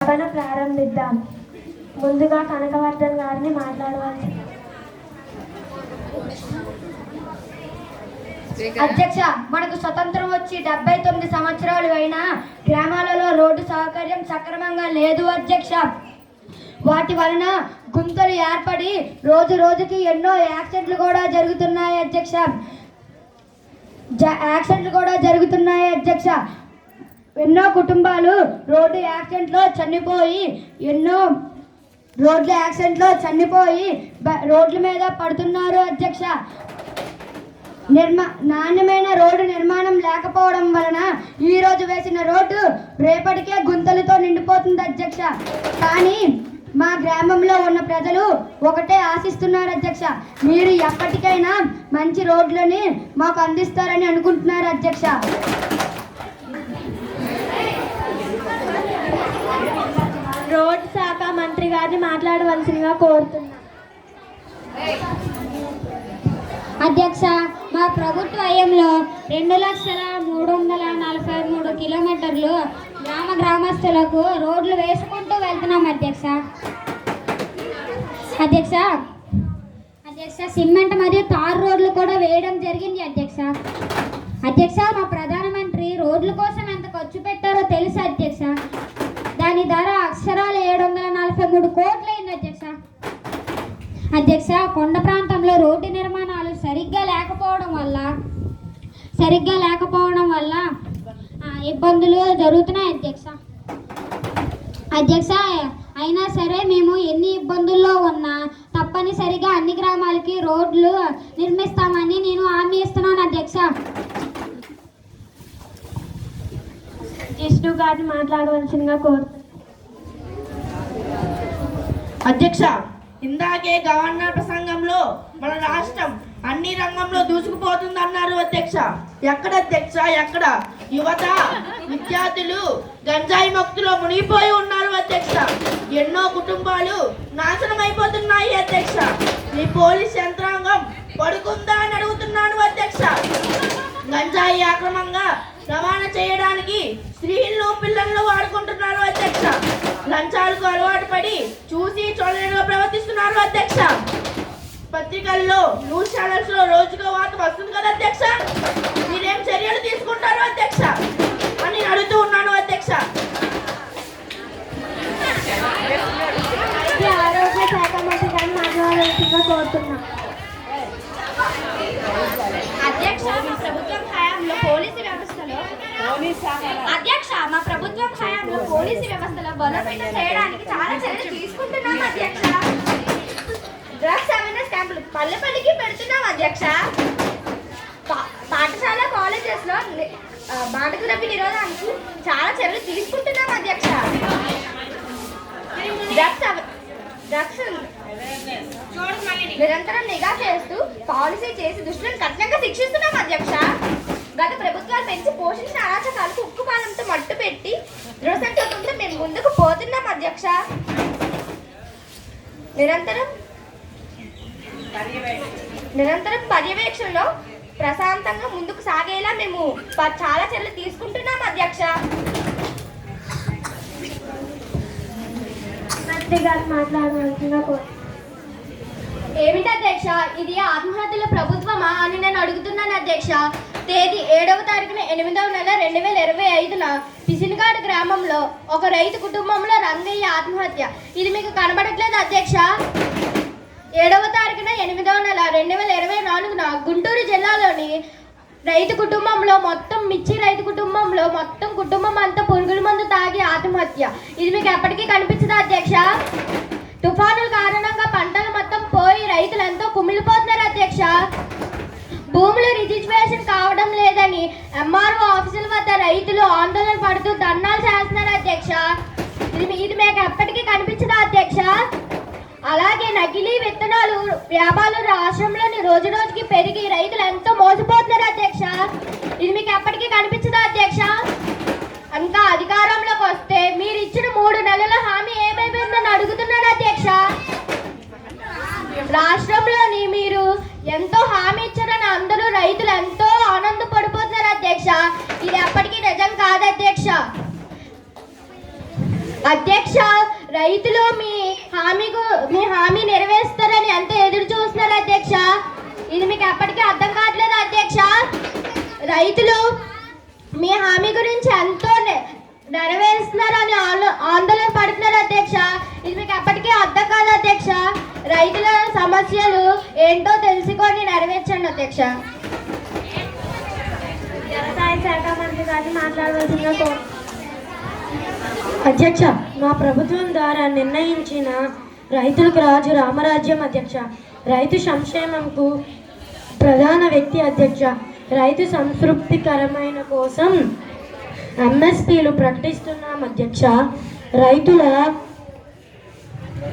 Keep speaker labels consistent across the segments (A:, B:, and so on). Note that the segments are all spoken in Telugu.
A: సభను ప్రారంభిద్దాం. ముందుగా కనకవర్ధన్ గారిని మాట్లాడవచ్చు.
B: అధ్యక్ష, మనకు స్వతంత్రం వచ్చి 79 సంవత్సరాలు అయినా గ్రామాలలో రోడ్డు సౌకర్యం సక్రమంగా లేదు అధ్యక్ష. వాటి వలన గుంతలు ఏర్పడి రోజు రోజుకి ఎన్నో యాక్సిడెంట్లు కూడా జరుగుతున్నాయి అధ్యక్ష. ఎన్నో కుటుంబాలు రోడ్డు యాక్సిడెంట్లో చనిపోయి రోడ్ల మీద పడుతున్నారు అధ్యక్ష. నాణ్యమైన రోడ్డు నిర్మాణం లేకపోవడం వలన ఈ రోజు వేసిన రోడ్డు రేపటికే గుంతలతో నిండిపోతుంది అధ్యక్ష. కానీ మా గ్రామంలో ఉన్న ప్రజలు ఒకటే ఆశిస్తున్నారు అధ్యక్ష. మీరు ఎప్పటికైనా మంచి రోడ్లని మాకు అందిస్తారని అనుకుంటున్నారు అధ్యక్ష.
A: రోడ్ శాఖ మంత్రి గారిని మాట్లాడవలసిందిగా కోరుతున్నా.
B: అధ్యక్ష, మా ప్రభుత్వ హయాంలో 2,343 కిలోమీటర్లు గ్రామస్తులకు రోడ్లు వేసుకుంటూ వెళ్తున్నాం అధ్యక్ష. సిమెంట్ మరియు తార్ రోడ్లు కూడా వేయడం జరిగింది అధ్యక్ష. మా ప్రధానమంత్రి రోడ్ల కోసం ఎంత ఖర్చు పెట్టారో తెలుసు అధ్యక్ష. దాని ధర అక్షరాలు 743 కోట్లు అయింది అధ్యక్ష. కొండ ప్రాంతంలో రోడ్డు నిర్మాణాలు సరిగ్గా లేకపోవడం వల్ల ఇబ్బందులు జరుగుతున్నాయి అధ్యక్ష. అయినా సరే మేము ఎన్ని ఇబ్బందుల్లో ఉన్నా తప్పనిసరిగా అన్ని గ్రామాలకి రోడ్లు నిర్మిస్తామని నేను హామీ ఇస్తున్నాను అధ్యక్ష.
A: జిష్ణు గారిని మాట్లాడవలసిందిగా కోరుతున్నాను.
C: అధ్యక్ష, ఇందాకే గవర్నర్ ప్రసంగంలో మన రాష్ట్రం అన్ని రంగంలో దూసుకుపోతుంది అన్నారు అధ్యక్ష. ఎక్కడ అధ్యక్ష, ఎక్కడ? యువత విద్యార్థులు గంజాయి మత్తులో మునిగిపోయి ఉన్నారు అధ్యక్ష. ఎన్నో కుటుంబాలు నాశనం అయిపోతున్నాయి అధ్యక్ష. ఈ పోలీస్ యంత్రాంగం పడుకుందా అని అడుగుతున్నాను అధ్యక్ష. గంజాయి అక్రమంగా రవాణా చేయడానికి స్త్రీలను పిల్లలను వాడుకుంటున్నారు అధ్యక్ష. లంచాలకు అలవాటు పడి చూసి చూడలేనిగా ప్రవర్తిస్తున్నారు అధ్యక్ష. పత్రికల్లో న్యూస్ ఛానల్స్ లో రోజుగా వార్త వస్తుంది కదా అధ్యక్ష. మీరేం చర్యలు తీసుకుంటారు అధ్యక్ష అని అడుగుతూ ఉన్నాను అధ్యక్ష.
A: ఆరోగ్య శాఖ మంత్రి గారిని మాట్లాడవలసిందిగా కోరుతున్నా.
B: అధ్యక్ష, మా ప్రభుత్వం హయాంలో పోలీసు వ్యవస్థలో బలోపేతం చేయడానికి చాలా చర్యలు తీసుకుంటున్నాం అధ్యక్ష. డ్రగ్స్ అవేర్నెస్ క్యాంపులు పల్లెపల్లికి పెడుతున్నాం అధ్యక్ష. పాఠశాల కాలేజెస్ లో మాదక ద్రవ్య నిరోధానికి చాలా చర్యలు తీసుకుంటున్నాం అధ్యక్ష. డ్రగ్స్ నిరంతరం నిఘా చేస్తూ పాలసీ చేసి దుష్టులను కఠినంగా శిక్షిస్తున్నాం అధ్యక్ష. గత ప్రభుత్వాలు పెంచి పోషించిన అరాచకాలకు ఉక్కుపాలంతో మట్టు పెట్టి దృఢ సంకల్పంతో మేము ముందుకు పోతున్నాం అధ్యక్ష. నిరంతరం పర్యవేక్షణలో ప్రశాంతంగా ముందుకు సాగేలా మేము చాలా చర్యలు తీసుకుంటున్నాం అధ్యక్ష.
A: మంత్రి గారు మాట్లాడవలసిందిగా కోరుతున్నా.
B: ఏమిటి అధ్యక్ష, ఇది ఆత్మహత్యల ప్రభుత్వమా అని నేను అడుగుతున్నాను అధ్యక్ష. తేదీ 7వ తారీఖున 8వ నెల 2025న పిసినగాడు గ్రామంలో ఒక రైతు కుటుంబంలో రంగయ్య ఆత్మహత్య. ఇది మీకు కనబడట్లేదు అధ్యక్ష. 7వ తారీఖున 8వ నెల 2024న గుంటూరు జిల్లాలోని రైతు కుటుంబంలో కుటుంబం అంతా పురుగుల మందు తాగి ఆత్మహత్య. ఇది మీకు ఎప్పటికీ కనిపించదా అధ్యక్ష? తుఫానుల కారణంగా పంటలు మొత్తం పోయి రైతులంతా కుమిలిపోతున్నారు అధ్యక్ష. భూములు రిజిస్ట్రేషన్ కావడం లేదని ఎంఆర్ఓ ఆఫీసుల వద్ద రైతులు ఆందోళన పడుతూ ధర్నాలు చేస్తున్నారు అధ్యక్ష. ఇది మీకు ఎప్పటికీ కనిపించదా అధ్యక్ష? అలాగే నకిలీ విత్తనాలు వ్యాపారాలు రాష్ట్రంలోని రోజు రోజుకి పెరిగి రైతులు ఎంతో మోసపోతున్నారు అధ్యక్ష. ఇది మీకు ఎప్పటికీ కనిపించదా అధ్యక్ష? ఇంకా అధికారంలోకి వస్తే మీరు ఇచ్చిన 3 నెలల హామీ ఏమైపోయిందని అడుగుతున్నాను అధ్యక్ష. రాష్ట్రంలోని మీరు ఎంతో హామీ ఇచ్చారని అందరూ రైతులు ఎంతో ఆనందపడిపోతున్నారు అధ్యక్ష. ఇది ఎప్పటికీ నిజం కాదు అధ్యక్ష. అధ్యక్ష, రైతులు మీ హామీ నెరవేరుస్తారని ఎంత ఎదురు చూస్తున్నారు అధ్యక్ష. ఇది మీకు ఎప్పటికీ అర్థం కావట్లేదు అధ్యక్ష. రైతులు మీ హామీ గురించి ఎంతో నెరవేరుస్తున్నారని ఆందోళన పడుతున్నారు అధ్యక్ష. ఇది మీకు ఎప్పటికీ అర్థం కాదు అధ్యక్ష. రైతుల సమస్యలు ఏంటో తెలుసుకొని నెరవేర్చండి అధ్యక్ష.
A: వ్యవసాయ శాఖ మంత్రి గారిని మాట్లాడవలసిందిగా
D: అధ్యక్ష, మా ప్రభుత్వం ద్వారా నిర్ణయించిన రైతులకు రాజు రామరాజ్యం అధ్యక్ష. రైతు సంక్షేమంకు ప్రధాన వ్యక్తి అధ్యక్ష. రైతు సంతృప్తికరమైన కోసం ఎంఎస్పీలు ప్రకటిస్తున్నాం అధ్యక్ష.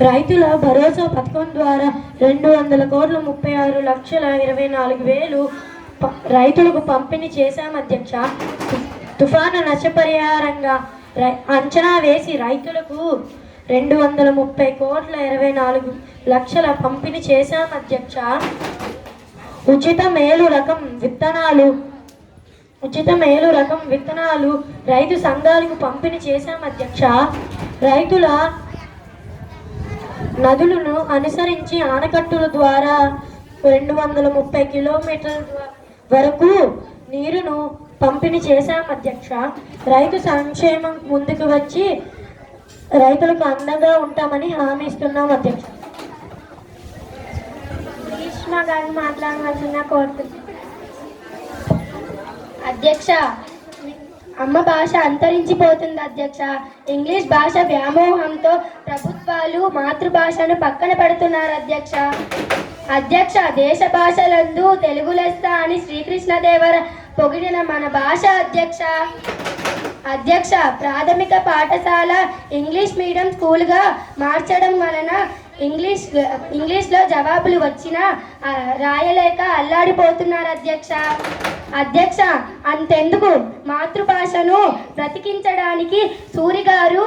D: రైతుల భరోసా పథకం ద్వారా 200 కోట్ల 36,24,000 రైతులకు పంపిణీ చేశాం అధ్యక్ష. తుఫాను నష్టపరిహారంగా అంచనా వేసి రైతులకు 230 కోట్ల 24 లక్షల పంపిణీ చేశాం అధ్యక్ష. ఉచిత మేలు రకం విత్తనాలు రైతు సంఘాలకు పంపిణీ చేశాం అధ్యక్ష. రైతుల నదులను అనుసరించి ఆనకట్టుల ద్వారా 230 కిలోమీటర్ల వరకు నీరును పంపిణీ చేశాం అధ్యక్ష. రైతు సంక్షేమం ముందుకు వచ్చి రైతులకు అండగా ఉంటామని హామీ ఇస్తున్నాం అధ్యక్ష.
A: గ్రీష్మ గారిని మాట్లాడవలసిందిగా కోరుతున్నాను.
B: అధ్యక్ష, అమ్మ భాష అంతరించిపోతుంది అధ్యక్ష. ఇంగ్లీష్ భాష వ్యామోహంతో ప్రభుత్వాలు మాతృభాషను పక్కన పెడుతున్నారు అధ్యక్ష. దేశ భాషలందు తెలుగు లెస్స అని శ్రీకృష్ణదేవర పొగిడిన మన భాష అధ్యక్ష. ప్రాథమిక పాఠశాల ఇంగ్లీష్ మీడియం స్కూల్గా మార్చడం వలన ఇంగ్లీష్లో జవాబులు వచ్చినా రాయలేక అల్లాడిపోతున్నారు అధ్యక్ష. అంతెందుకు, మాతృభాషను బ్రతికించడానికి సూరి గారు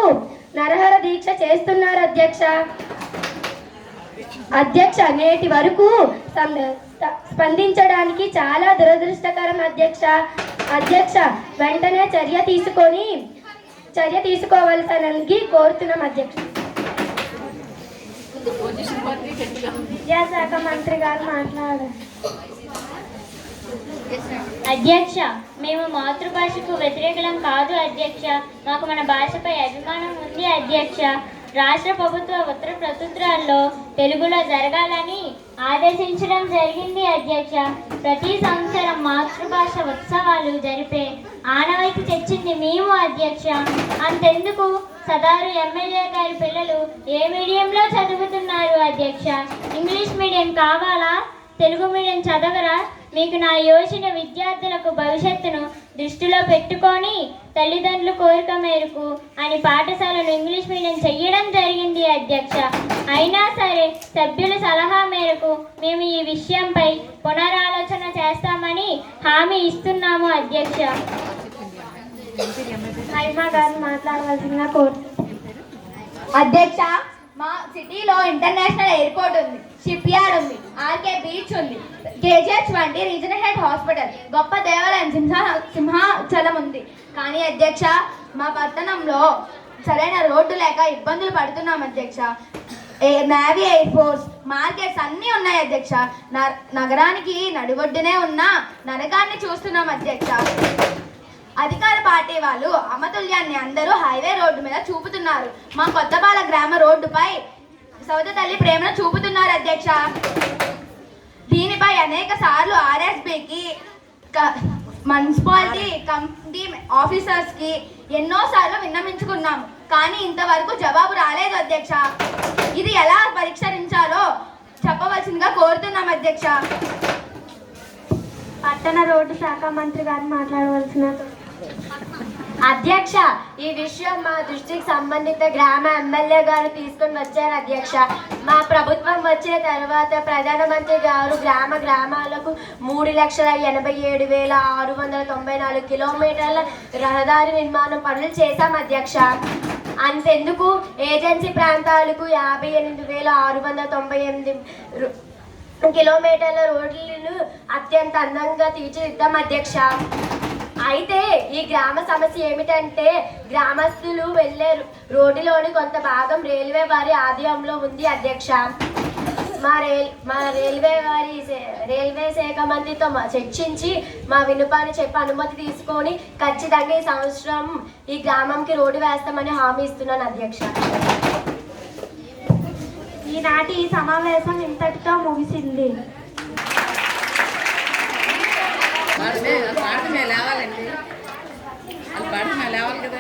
B: నరహర దీక్ష చేస్తున్నారు అధ్యక్ష. నేటి వరకు స్పందించడానికి చాలా దురదృష్టకరం అధ్యక్ష. వెంటనే చర్య తీసుకోవాల్సి కోరుతున్నాం అధ్యక్ష.
A: విద్యాశాఖ మంత్రి గారు మాట్లాడారు.
E: అధ్యక్ష, మేము మాతృభాషకు వ్యతిరేకలం కాదు అధ్యక్ష. మాకు మన భాషపై అభిమానం ఉంది అధ్యక్ష. రాష్ట్ర ప్రభుత్వ ఉత్తర ప్రతుత్రాల్లో తెలుగులో జరగాలని ఆదేశించడం జరిగింది అధ్యక్ష. ప్రతి సంవత్సరం మాతృభాష ఉత్సవాలు జరిపే ఆనవాయితీ తెచ్చింది మేము అధ్యక్ష. అంతెందుకు, సదారు ఎమ్మెల్యే గారి పిల్లలు ఏ మీడియంలో చదువుతున్నారు అధ్యక్ష? ఇంగ్లీష్ మీడియం కావాలా? తెలుగు మీడియం చదవరా? మీకు నా యోచన విద్యార్థులకు భవిష్యత్తును దృష్టిలో పెట్టుకొని తల్లిదండ్రుల కోరిక మేరకు అని పాఠశాలను ఇంగ్లీష్ మీడియం చెయ్యడం జరిగింది అధ్యక్ష. అయినా సరే సభ్యుల సలహా మేరకు మేము ఈ విషయంపై పునరాలోచన చేస్తామని హామీ ఇస్తున్నాము అధ్యక్ష.
A: మహిమా గారిని మాట్లాడవలసిందిగా కోరుతున్నాను.
B: అధ్యక్ష, మా సిటీలో ఇంటర్నేషనల్ ఎయిర్పోర్ట్ ఉంది, షిప్ యార్డ్ ఉంది, ఆర్కే బీచ్ ఉంది, కేజీహెచ్ వంటి రీజనల్ హెడ్ హాస్పిటల్, గొప్ప దేవాలయం, సింహాచలం ఉంది. కానీ అధ్యక్ష, మా పట్టణంలో సరైన రోడ్డు లేక ఇబ్బందులు పడుతున్నాం అధ్యక్ష. నేవీ, ఎయిర్ ఫోర్స్, మార్కెట్స్ అన్నీ ఉన్నాయి అధ్యక్ష. నగరానికి నడిగొడ్డునే ఉన్న నరకాన్ని చూస్తున్నాం అధ్యక్ష. అధికార పార్టీ వాళ్ళు అమతుల్యాన్ని అందరూ హైవే రోడ్డు మీద చూపుతున్నారు. మా కొత్తపాల గ్రామ రోడ్డుపై సౌద తల్లి ప్రేమను చూపుతున్నారు అధ్యక్ష. దీనిపై అనేక సార్లు ఆర్ఎస్బికి, మున్సిపాలిటీ కమిటీ ఆఫీసర్స్కి ఎన్నోసార్లు విన్నవించుకున్నాము. కానీ ఇంతవరకు జవాబు రాలేదు అధ్యక్ష. ఇది ఎలా పరిష్కరించాలో చెప్పవలసిందిగా కోరుతున్నాం అధ్యక్ష.
A: పట్టణ రోడ్డు శాఖ మంత్రి గారిని మాట్లాడవలసిన.
B: అధ్యక్ష, ఈ విషయం మా దృష్టికి సంబంధిత గ్రామ ఎమ్మెల్యే గారు తీసుకుని వచ్చారు అధ్యక్ష. మా ప్రభుత్వం వచ్చిన తర్వాత ప్రధానమంత్రి గారు గ్రామాలకు 3,87,694 కిలోమీటర్ల రహదారి నిర్మాణ పనులు చేశాం అధ్యక్ష. అంతెందుకు, ఏజెన్సీ ప్రాంతాలకు 58,698 కిలోమీటర్ల రోడ్లను అత్యంత అందంగా తీర్చిదిద్దాం అధ్యక్ష. అయితే ఈ గ్రామ సమస్య ఏమిటంటే గ్రామస్తులు వెళ్లే రోడ్డులోని కొంత భాగం రైల్వే వారి ఆధీనంలో ఉంది అధ్యక్ష. మా రైల్వే శాఖ మంత్రితో చర్చించి మా విన్నపాన్ని చెప్పి అనుమతి తీసుకొని ఖచ్చితంగా ఈ సంవత్సరం ఈ గ్రామంకి రోడ్డు వేస్తామని హామీ ఇస్తున్నాను అధ్యక్ష.
A: ఈనాటి ఈ సమావేశం ఇంతటితో ముగిసింది.
F: లేవాలండి, వాళ్ళు లేవాలి కదా.